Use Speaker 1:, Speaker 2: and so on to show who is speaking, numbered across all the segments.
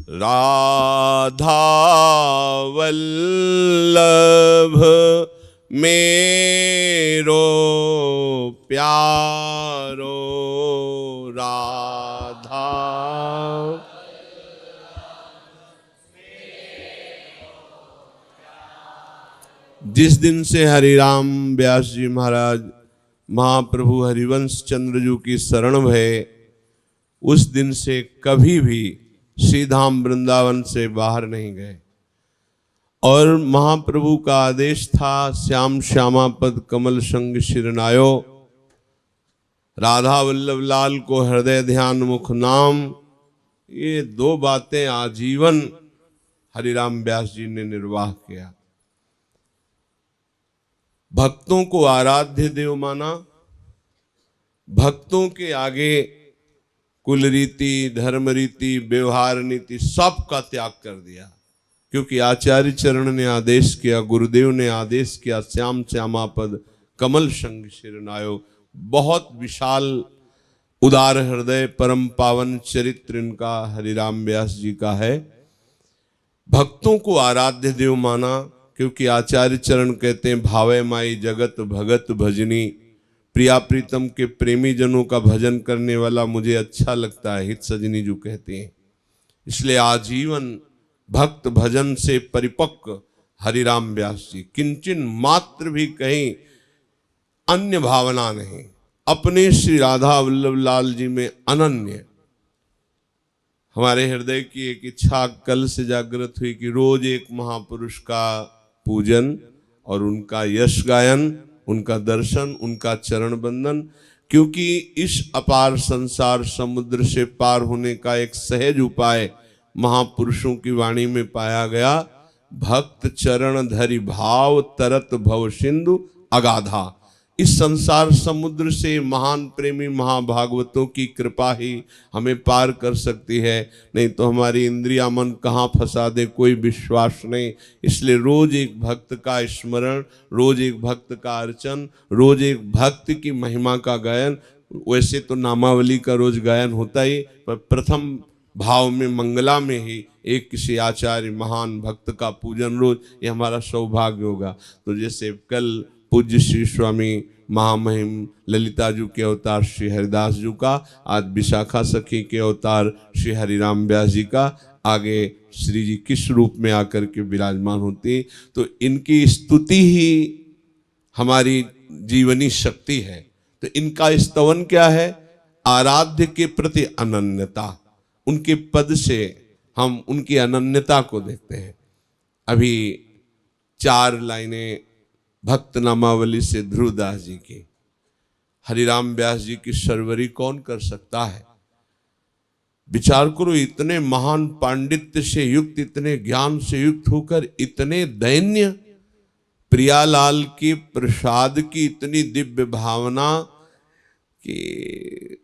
Speaker 1: राधा वल्लभ मेरो प्यारो राधा। जिस दिन से हरिराम व्यास जी महाराज महाप्रभु हरिवंश चंद्र जी की शरण भये, उस दिन से कभी भी श्रीधाम वृंदावन से बाहर नहीं गए। और महाप्रभु का आदेश था, श्याम श्यामा पद कमल संग शिरनायो, राधा वल्लभ लाल को हृदय ध्यान मुख नाम। ये दो बातें आजीवन हरिराम व्यास जी ने निर्वाह किया। भक्तों को आराध्य देव माना, भक्तों के आगे कुल रीति धर्म रीति व्यवहार नीति सब का त्याग कर दिया, क्योंकि आचार्य चरण ने आदेश किया, गुरुदेव ने आदेश किया, श्याम श्यामा पद कमल संग शिरनायो। बहुत विशाल उदार हृदय परम पावन चरित्र इनका हरिराम व्यास जी का है। भक्तों को आराध्य देव माना, क्योंकि आचार्य चरण कहते हैं, भावे माई जगत भगत भजनी, प्रिया प्रीतम के प्रेमी जनों का भजन करने वाला मुझे अच्छा लगता है, हित सजनी जो कहते हैं। इसलिए आजीवन भक्त भजन से परिपक्व हरिराम व्यास जी, किंचन मात्र भी कहीं अन्य भावना नहीं, अपने श्री राधा वल्लभ लाल जी में अनन्य। हमारे हृदय की एक इच्छा कल से जागृत हुई कि रोज एक महापुरुष का पूजन और उनका यश गायन, उनका दर्शन, उनका चरण बंदन, क्योंकि इस अपार संसार समुद्र से पार होने का एक सहज उपाय महापुरुषों की वाणी में पाया गया। भक्त चरण धरि भाव तरत भव सिंधु अगाधा। इस संसार समुद्र से महान प्रेमी महाभागवतों की कृपा ही हमें पार कर सकती है, नहीं तो हमारी इंद्रिया मन कहाँ फंसा दे कोई विश्वास नहीं। इसलिए रोज एक भक्त का स्मरण, रोज एक भक्त का अर्चन, रोज एक भक्त की महिमा का गायन। वैसे तो नामावली का रोज गायन होता ही, पर प्रथम भाव में मंगला में ही एक किसी आचार्य महान भक्त का पूजन रोज, ये हमारा सौभाग्य होगा। तो जैसे कल पूज्य श्री स्वामी महामहिम ललिता जी के अवतार श्री हरिदास जी का, आज विशाखा सखी के अवतार श्री हरिराम व्यास जी का, आगे श्री जी किस रूप में आकर के विराजमान होती, तो इनकी स्तुति ही हमारी जीवनी शक्ति है। तो इनका स्तवन क्या है? आराध्य के प्रति अनन्यता। उनके पद से हम उनकी अनन्यता को देखते हैं। अभी 4 लाइनें भक्त नामावली से ध्रुवदास जी की। हरिराम व्यास जी की सरवरी कौन कर सकता है? विचार करो, इतने महान पांडित्य से युक्त, इतने ज्ञान से युक्त होकर इतने दैन्य, प्रियालाल की प्रसाद की इतनी दिव्य भावना कि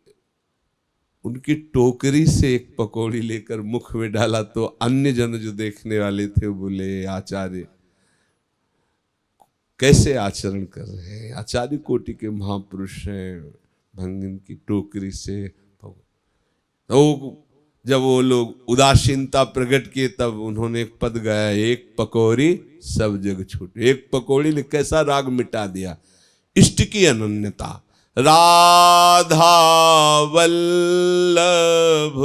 Speaker 1: उनकी टोकरी से एक पकौड़ी लेकर मुख में डाला तो अन्य जन जो देखने वाले थे वो बोले, आचार्य कैसे आचरण कर रहे हैं, आचार्य कोटि के महापुरुष हैं, भंगिन की टोकरी से। तो जब वो लोग उदासीनता प्रकट किए तब उन्होंने एक पद गाया, एक पकौड़ी सब जग छूटे। एक पकौड़ी ने कैसा राग मिटा दिया। इष्ट की अनन्यता। राधा वल्लभ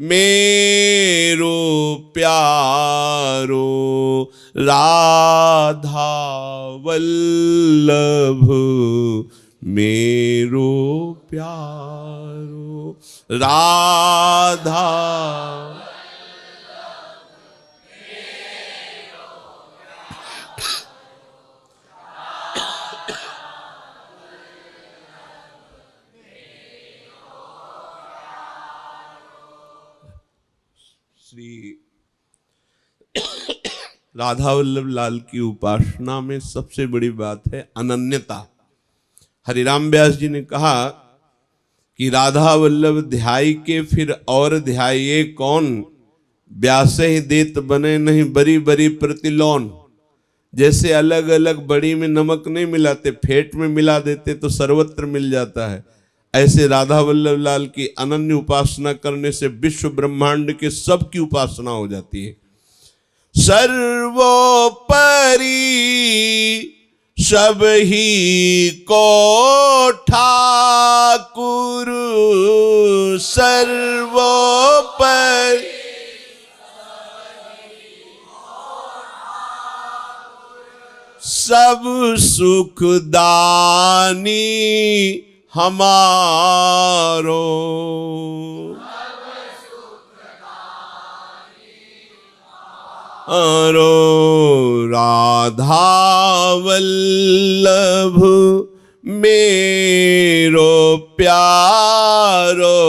Speaker 1: मेरो प्यारो, राधा वल्लभ मेरो प्यारो, राधा श्री राधा वल्लभ लाल की उपासना में सबसे बड़ी बात है अनन्यता। हरिराम व्यास जी ने कहा कि राधा वल्लभ ध्याई के फिर और ध्याये कौन, व्यासे ही देत बने नहीं बरी बरी प्रतिलोन। जैसे अलग अलग बड़ी में नमक नहीं मिलाते, फेंट में मिला देते तो सर्वत्र मिल जाता है। ऐसे राधा वल्लभ लाल की अनन्य उपासना करने से विश्व ब्रह्मांड के सब की उपासना हो जाती है। सर्वोपरि सब ही को ठाकुर, सर्वोपरि सब सुख दानी हमारो, राधा वल्लभ मेरो प्यारो,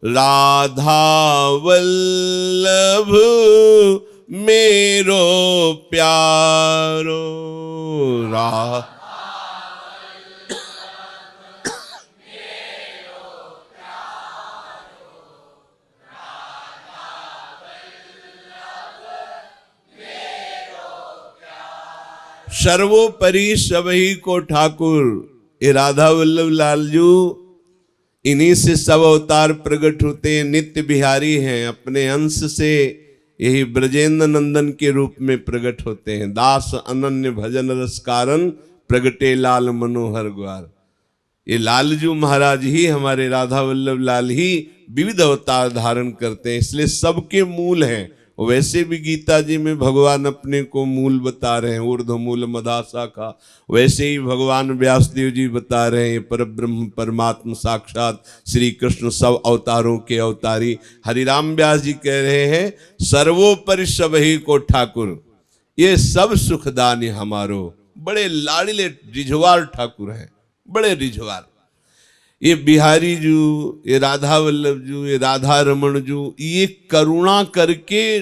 Speaker 1: राधा वल्लभ मेरो प्यारो, सर्वोपरि सबही को ठाकुर। ये राधा वल्लभ लाल जी इन्हीं से सब अवतार प्रकट होते हैं, नित्य बिहारी हैं, अपने अंश से यही ब्रजेंद्र नंदन के रूप में प्रकट होते हैं। दास अनन्य भजन रस कारण प्रगटे लाल मनोहर ग्वार। ये लालजू महाराज ही, हमारे राधा वल्लभ लाल ही विविध अवतार धारण करते हैं, इसलिए सबके मूल हैं। वैसे भी गीता जी में भगवान अपने को मूल बता रहे हैं, ऊर्ध्व मूल मधा शाखा। वैसे ही भगवान व्यासदेव जी बता रहे हैं परब्रह्म परमात्मा साक्षात श्री कृष्ण सब अवतारों के अवतारी। हरिराम व्यास जी कह रहे हैं सर्वोपरि सबही को ठाकुर, ये सब सुखदानी हमारो। बड़े लाड़िले रिझवार ठाकुर हैं, बड़े रिझवार। ये बिहारी जू, ये राधा वल्लभ जू, ये राधा रमन जू, ये करुणा करके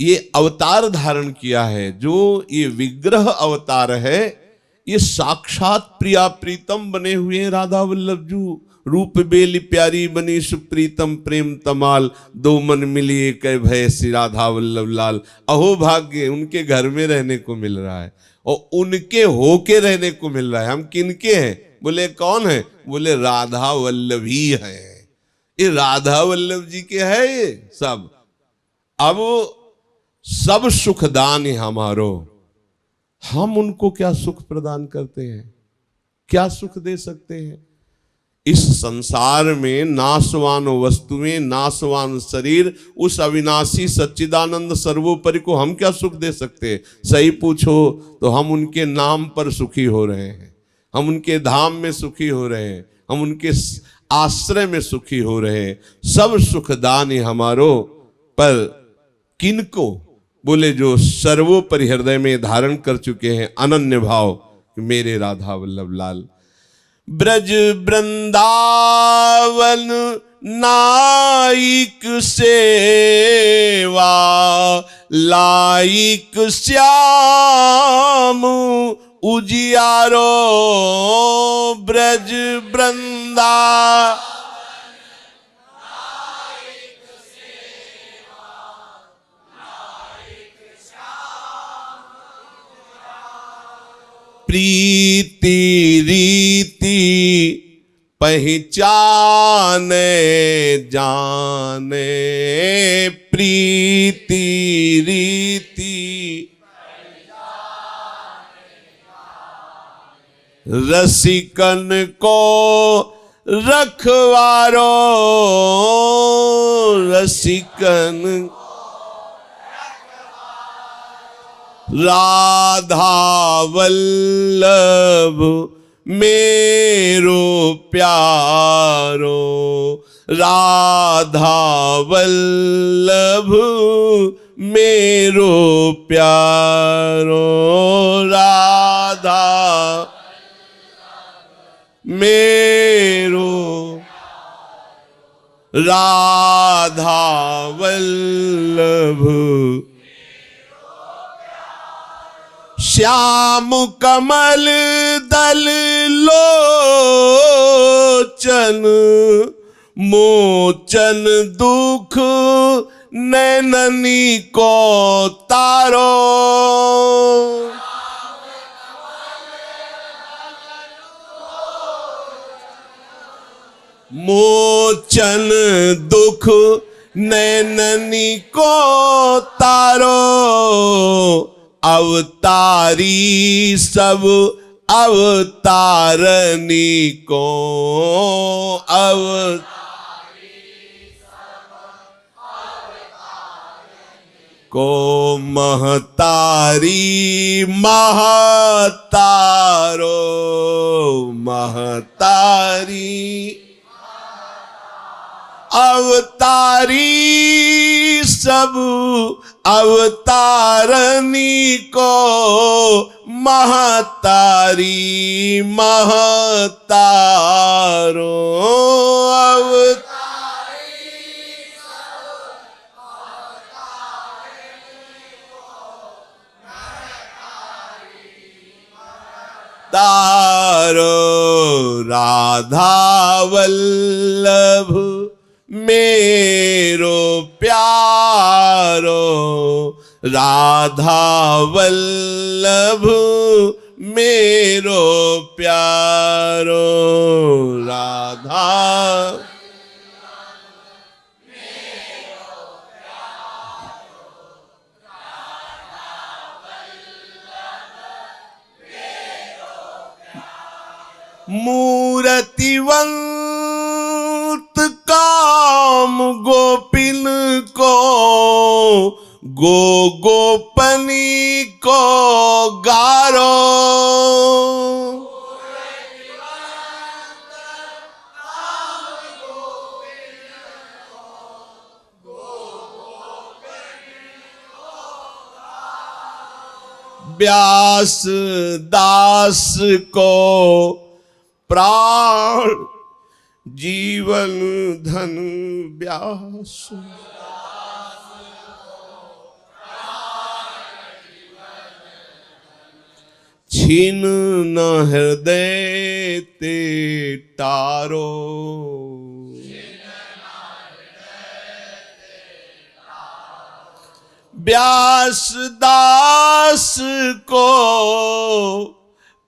Speaker 1: ये अवतार धारण किया है। जो ये विग्रह अवतार है, ये साक्षात प्रिया प्रीतम बने हुए हैं राधा वल्लभ जू। रूप बेली प्यारी बनी सुप्रीतम प्रेम तमाल, दो मन मिलिए कै भय श्री राधा वल्लभ लाल। अहो भाग्य, उनके घर में रहने को मिल रहा है और उनके होके रहने को मिल रहा है। हम किनके हैं? बोले कौन है? बोले राधा वल्लभी है। ये राधा वल्लभ जी के है ये सब। अब सब सुखदान है हमारो, हम उनको क्या सुख प्रदान करते हैं, क्या सुख दे सकते हैं? इस संसार में नाशवान वस्तुएं, नाशवान शरीर, उस अविनाशी सच्चिदानंद सर्वोपरि को हम क्या सुख दे सकते हैं? सही पूछो तो हम उनके नाम पर सुखी हो रहे हैं, हम उनके धाम में सुखी हो रहे हैं, हम उनके आश्रय में सुखी हो रहे हैं। सब सुखदान हमारो, पर किनको? बोले जो सर्वोपरि हृदय में धारण कर चुके हैं अनन्य भाव, मेरे राधा वल्लभ लाल। ब्रज वृंदावन नाइक सेवा लाइक श्याम उजियारो, ब्रज वृंदा प्रीति रीति पहचाने जाने, प्रीति रीति रसिकन को रखवारो, रसिकन राधा वल्लभ मेरो प्यारो, राधा वल्लभ मेरो प्यारो, राधा मेरो, राधा वल्लभ श्याम कमल दल लोचन, मोचन दुख नैननी को तारो, मोचन दुख नैननी को तारो, अवतारी सब अवतारनी को, को महतारी महतारो, महतारी अवतारी सब अवतारनी को, महतारी महतारो तारो, राधा वल्लभ मेरो प्यारो, राधा वल्लभ मेरो प्यारो, राधा मूर्तिवंत काम गोपिन को, गो गोपनी को गारो, व्यास दास को प्राण जीवन धन व्यास, छीन न हृदय ते तारो, व्यास दास को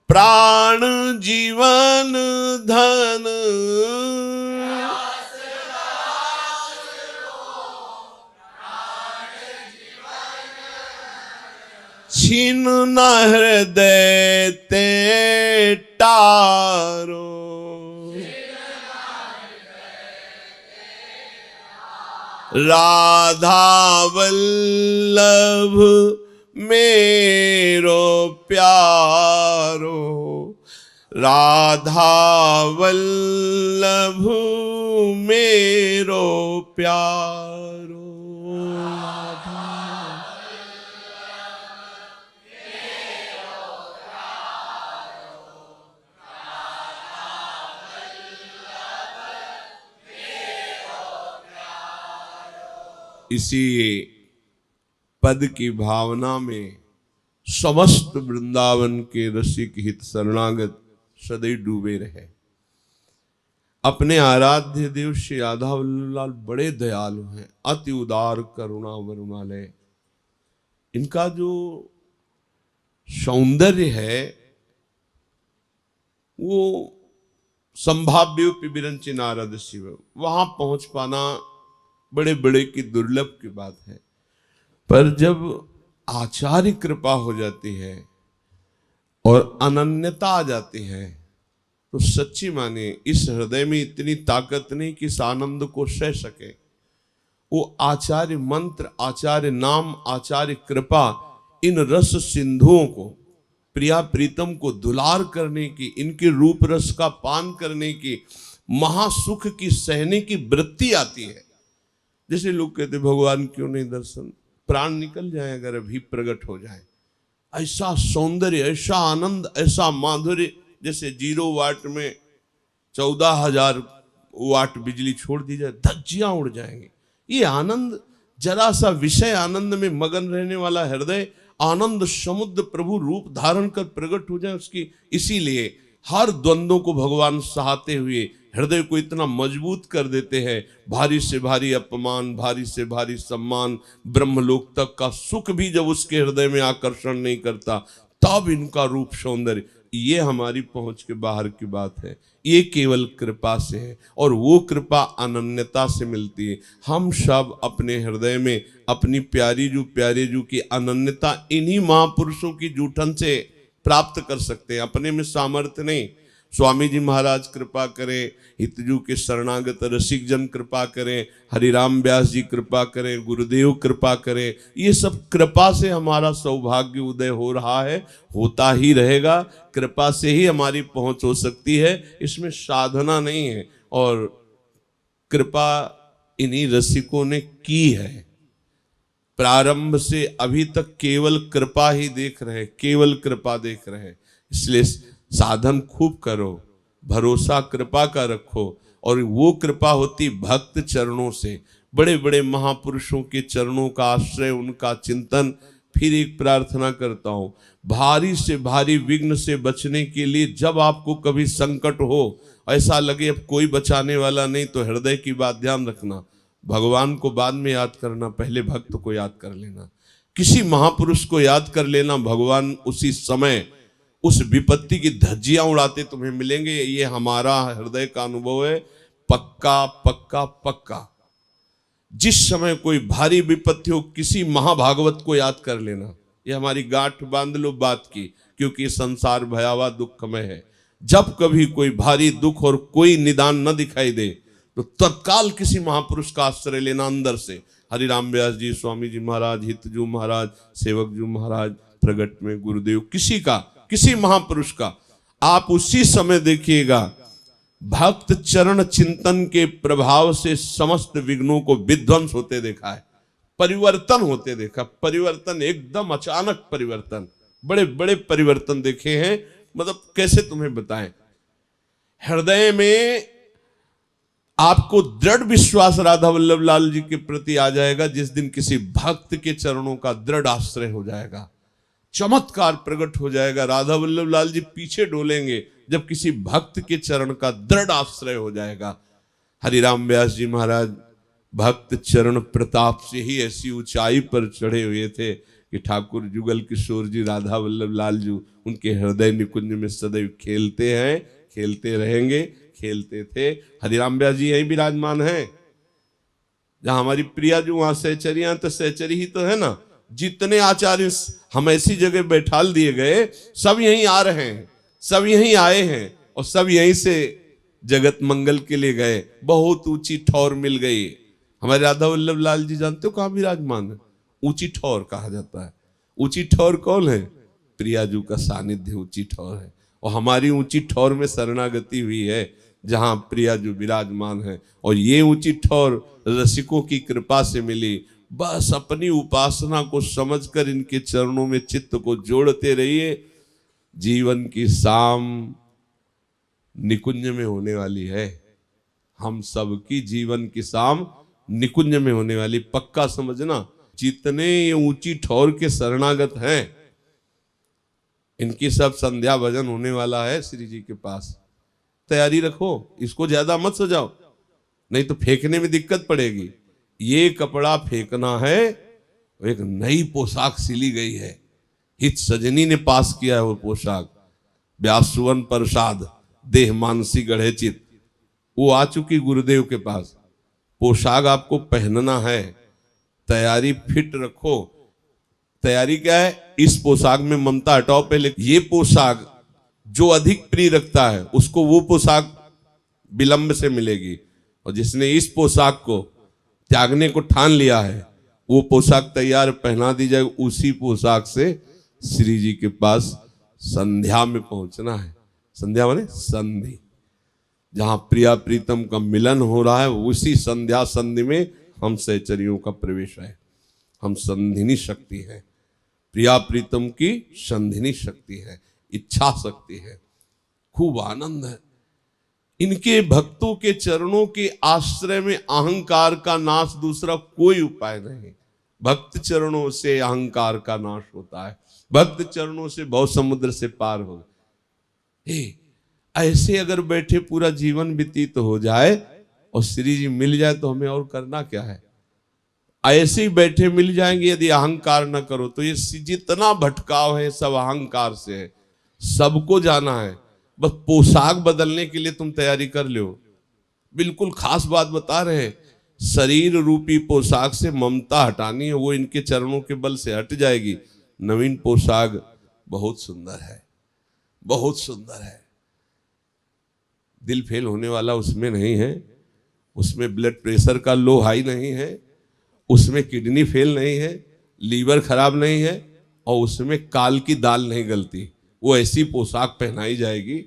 Speaker 1: प्राण जीवन धन, छीन न हृदय ते तारो, राधा वल्लभ मेरो प्यारो, राधा वल्लभ मेरो प्यारो, इसी पद की भावना में समस्त वृंदावन के रसिक हित शरणागत सदैव डूबे रहे। अपने आराध्य देव श्री राधा वल्लभ लाल बड़े दयालु हैं, अति उदार करुणा वरुणालय। इनका जो सौंदर्य है वो संभाव्य विरंची नारद शिव, वहां पहुंच पाना बड़े बड़े की दुर्लभ की बात है। पर जब आचार्य कृपा हो जाती है और अनन्यता आ जाती है तो सच्ची माने इस हृदय में इतनी ताकत नहीं कि इस आनंद को सह सके। वो आचार्य मंत्र, आचार्य नाम, आचार्य कृपा, इन रस सिंधुओं को, प्रिया प्रीतम को दुलार करने की, इनके रूप रस का पान करने की, महासुख की सहने की वृत्ति आती है। जैसे लोग कहते भगवान क्यों नहीं दर्शन, प्राण निकल जाए अगर अभी प्रकट हो जाए। ऐसा सौंदर्य, ऐसा आनंद, ऐसा माधुर्य, जैसे 0 वाट में 14,000 वाट बिजली छोड़ दी जाए, धज्जियां उड़ जाएंगे। ये आनंद, जरा सा विषय आनंद में मगन रहने वाला हृदय आनंद समुद्र प्रभु रूप धारण कर प्रकट हो जाए उसकी। इसीलिए हर द्वंद्वों को भगवान सहाते हुए हृदय को इतना मजबूत कर देते हैं। भारी से भारी अपमान, भारी से भारी सम्मान, ब्रह्मलोक तक का सुख भी जब उसके हृदय में आकर्षण नहीं करता, तब इनका रूप सौंदर्य। ये हमारी पहुंच के बाहर की बात है, ये केवल कृपा से है, और वो कृपा अनन्यता से मिलती है। हम सब अपने हृदय में अपनी प्यारी जू की अनन्यता इन्हीं महापुरुषों की जूठन से प्राप्त कर सकते हैं, अपने में सामर्थ्य नहीं। स्वामी जी महाराज कृपा करें, हितजू के शरणागत रसिक जन कृपा करें, हरिराम व्यास जी कृपा करें, गुरुदेव कृपा करें, ये सब कृपा से हमारा सौभाग्य उदय हो रहा है, होता ही रहेगा। कृपा से ही हमारी पहुंच हो सकती है, इसमें साधना नहीं है। और कृपा इन्हीं रसिकों ने की है, प्रारंभ से अभी तक केवल कृपा ही देख रहे, केवल कृपा देख रहे। इसलिए साधन खूब करो, भरोसा कृपा का रखो, और वो कृपा होती भक्त चरणों से, बड़े बड़े महापुरुषों के चरणों का आश्रय, उनका चिंतन। फिर एक प्रार्थना करता हूं, भारी से भारी विघ्न से बचने के लिए जब आपको कभी संकट हो, ऐसा लगे अब कोई बचाने वाला नहीं, तो हृदय की बात ध्यान रखना, भगवान को बाद में याद करना, पहले भक्त को याद कर लेना, किसी महापुरुष को याद कर लेना। भगवान उसी समय उस विपत्ति की धज्जियां उड़ाते तुम्हें मिलेंगे। ये हमारा हृदय का अनुभव है, पक्का पक्का पक्का। जिस समय कोई भारी विपत्ति हो, किसी महाभागवत को याद कर लेना, ये हमारी गांठ बांध लो बात की, क्योंकि संसार भयावह दुखमय है। जब कभी कोई भारी दुख और कोई निदान न दिखाई दे, तो तत्काल किसी महापुरुष का आश्रय लेना अंदर से। हरिराम व्यास जी, स्वामी जी महाराज, हितजू महाराज, सेवक जू महाराज, प्रगट में गुरुदेव, किसी का, किसी महापुरुष का, आप उसी समय देखिएगा भक्त चरण चिंतन के प्रभाव से समस्त विघ्नों को विध्वंस होते देखा है, परिवर्तन होते देखा। परिवर्तन एकदम अचानक परिवर्तन, बड़े बड़े परिवर्तन देखे हैं। मतलब कैसे तुम्हें बताएं, हृदय में आपको दृढ़ विश्वास राधा वल्लभ लाल जी के प्रति आ जाएगा जिस दिन किसी भक्त के चरणों का दृढ़ आश्रय हो जाएगा, चमत्कार प्रकट हो जाएगा। राधा वल्लभ लाल जी पीछे डोलेंगे जब किसी भक्त के चरण का दृढ़ आश्रय हो जाएगा। हरिराम व्यास जी महाराज भक्त चरण प्रताप से ही ऐसी ऊंचाई पर चढ़े हुए थे कि ठाकुर जुगल किशोर जी, राधा वल्लभ लाल जी उनके हृदय निकुंज में सदैव खेलते हैं, खेलते रहेंगे, खेलते थे। हरिराम व्यास जी यही विराजमान है, जहां हमारी प्रिया जो वहां सहचरियां, तो सहचरी ही तो है ना। जितने आचार्य हम ऐसी जगह बैठाल दिए गए, सब यहीं आ रहे हैं, सब यहीं आए हैं, और सब यहीं से जगत मंगल के लिए गए। बहुत ऊंची ठौर मिल गई। हमारे राधा वल्लभ लाल जी जानते हो कहाँ विराजमान है? ऊंची ठौर कहा जाता है। ऊंची ठौर कौन है? प्रियाजू का सानिध्य ऊंची ठौर है। और हमारी ऊंची ठौर में शरणागति हुई है, जहां प्रियाजू विराजमान है। और ये ऊंची ठौर रसिकों की कृपा से मिली। बस अपनी उपासना को समझकर इनके चरणों में चित्त को जोड़ते रहिए। जीवन की शाम निकुंज में होने वाली है। हम सबकी जीवन की शाम निकुंज में होने वाली, पक्का समझना। जितने ये ऊंची ठौर के शरणागत हैं, इनकी सब संध्या भजन होने वाला है श्री जी के पास। तैयारी रखो, इसको ज्यादा मत सजाओ, नहीं तो फेंकने में दिक्कत पड़ेगी। ये कपड़ा फेंकना है, एक नई पोशाक सिली गई है, हित सजनी ने पास किया है वो पोशाक। व्यास सुवन प्रसाद देह मानसी गढ़े चित, वो आ चुकी गुरुदेव के पास। पोशाक आपको पहनना है, तैयारी फिट रखो। तैयारी क्या है? इस पोशाक में ममता हटाओ पहले। ये पोशाक जो अधिक प्रिय रखता है उसको वो पोशाक विलंब से मिलेगी, और जिसने इस पोशाक को त्यागने को ठान लिया है, वो पोशाक तैयार पहना दी जाए। उसी पोशाक से श्री जी के पास संध्या में पहुंचना है। संध्या माने संधि, जहां प्रिया प्रीतम का मिलन हो रहा है, उसी संध्या संधि में हम सहचरियों का प्रवेश है। हम संधिनी शक्ति है, प्रिया प्रीतम की संधिनी शक्ति है, इच्छा शक्ति है। खूब आनंद है। इनके भक्तों के चरणों के आश्रय में अहंकार का नाश दूसरा कोई उपाय नहीं। भक्त चरणों से अहंकार का नाश होता है, भक्त चरणों से भव समुद्र से पार हो। ऐसे अगर बैठे पूरा जीवन व्यतीत हो जाए और श्री जी मिल जाए तो हमें और करना क्या है? ऐसे ही बैठे मिल जाएंगे। यदि अहंकार न करो तो ये जितना भटकाव है सब अहंकार से है। सबको जाना है, बस पोशाक बदलने के लिए तुम तैयारी कर लो। बिल्कुल खास बात बता रहे हैं, शरीर रूपी पोशाक से ममता हटानी है, वो इनके चरणों के बल से हट जाएगी। नवीन पोशाक बहुत सुंदर है, बहुत सुंदर है। दिल फेल होने वाला उसमें नहीं है, उसमें ब्लड प्रेशर का लो हाई नहीं है, उसमें किडनी फेल नहीं है, लीवर खराब नहीं है, और उसमें काल की दाल नहीं गलती। वो ऐसी पोशाक पहनाई जाएगी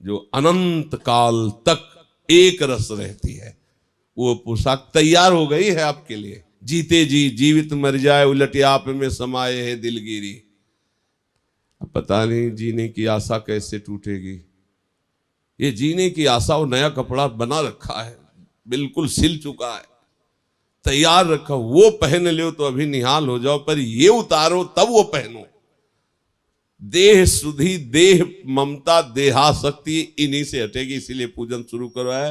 Speaker 1: जो अनंत काल तक एक रस रहती है। वो पोशाक तैयार हो गई है आपके लिए। जीते जी जीवित मर जाए, उलट आप में समाये है दिलगिरी। अब पता नहीं जीने की आशा कैसे टूटेगी। ये जीने की आशा, वो नया कपड़ा बना रखा है, बिल्कुल सिल चुका है, तैयार रखा, वो पहन लो तो अभी निहाल हो जाओ, पर ये उतारो तब वो पहनो। देह सुधी, देह ममता, देहाशक्ति इन्हीं से हटेगी। इसीलिए पूजन शुरू करवाया।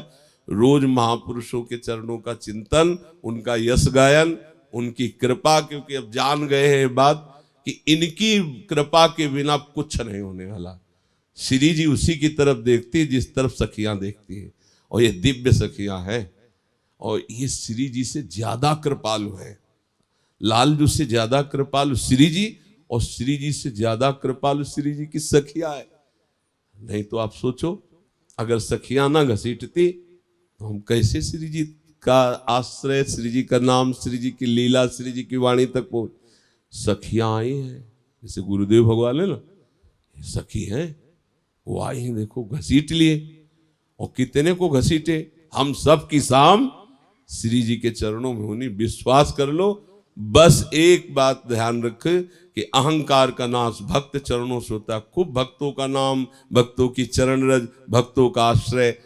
Speaker 1: रोज महापुरुषों के चरणों का चिंतन, उनका यश गायन, उनकी कृपा, क्योंकि अब जान गए हैं ये बात कि इनकी कृपा के बिना कुछ नहीं होने वाला। श्री जी उसी की तरफ देखती है जिस तरफ सखियां देखती है, और ये दिव्य सखियां हैं, और ये श्री जी से ज्यादा कृपालु है। लालजू से ज्यादा कृपालु श्री जी, और श्री जी से ज्यादा कृपालु श्री जी की सखियां है। नहीं तो आप सोचो, अगर सखियां ना घसीटती तो हम कैसे श्री जी का आश्रय, श्री जी का नाम, श्री जी की लीला, श्री जी की वाणी तक पहुंच। सखियां आई हैं, जैसे गुरुदेव भगवान है ना, सखी हैं, वो आई हैं, देखो घसीट लिए। और कितने को घसीटे, हम सब की शाम श्री जी के चरणों में होनी। विश्वास कर लो, बस एक बात ध्यान रख कि अहंकार का नाश भक्त चरणों से होता है। खूब भक्तों का नाम, भक्तों की चरण रज, भक्तों का आश्रय।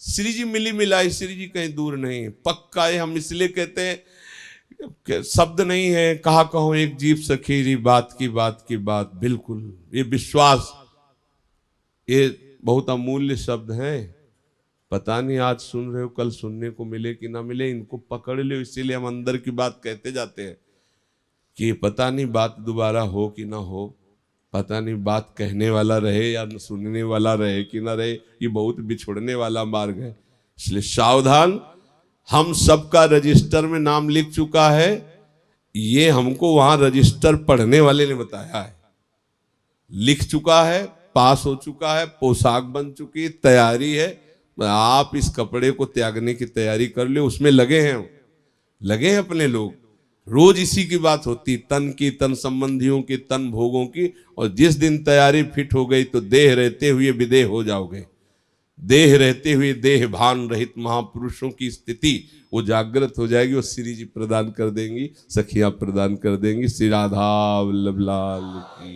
Speaker 1: श्री जी मिली मिलाई, श्री जी कहीं दूर नहीं, पक्का है। हम इसलिए कहते हैं, शब्द नहीं है, कहा कहो एक जीव सखीरी, बात की बात की बात। बिल्कुल ये विश्वास, ये बहुत अमूल्य शब्द हैं। पता नहीं आज सुन रहे हो, कल सुनने को मिले कि ना मिले, इनको पकड़ लो। इसीलिए हम अंदर की बात कहते जाते हैं कि पता नहीं बात दोबारा हो कि ना हो, पता नहीं बात कहने वाला रहे या सुनने वाला रहे कि ना रहे। ये बहुत बिछुड़ने वाला मार्ग है, इसलिए सावधान। हम सबका रजिस्टर में नाम लिख चुका है, ये हमको वहां रजिस्टर पढ़ने वाले ने बताया है। लिख चुका है, पास हो चुका है, पोशाक बन चुकी, तैयारी है। आप इस कपड़े को त्यागने की तैयारी कर लो, उसमें लगे हैं अपने लोग। रोज इसी की बात होती, तन की, तन संबंधियों की, तन भोगों की। और जिस दिन तैयारी फिट हो गई तो देह रहते हुए विदेह हो जाओगे। देह रहते हुए देह भान रहित महापुरुषों की स्थिति वो जागृत हो जाएगी। और श्री जी प्रदान कर देंगी, सखियां प्रदान कर देंगी। श्री राधा वल्लभ लाल की।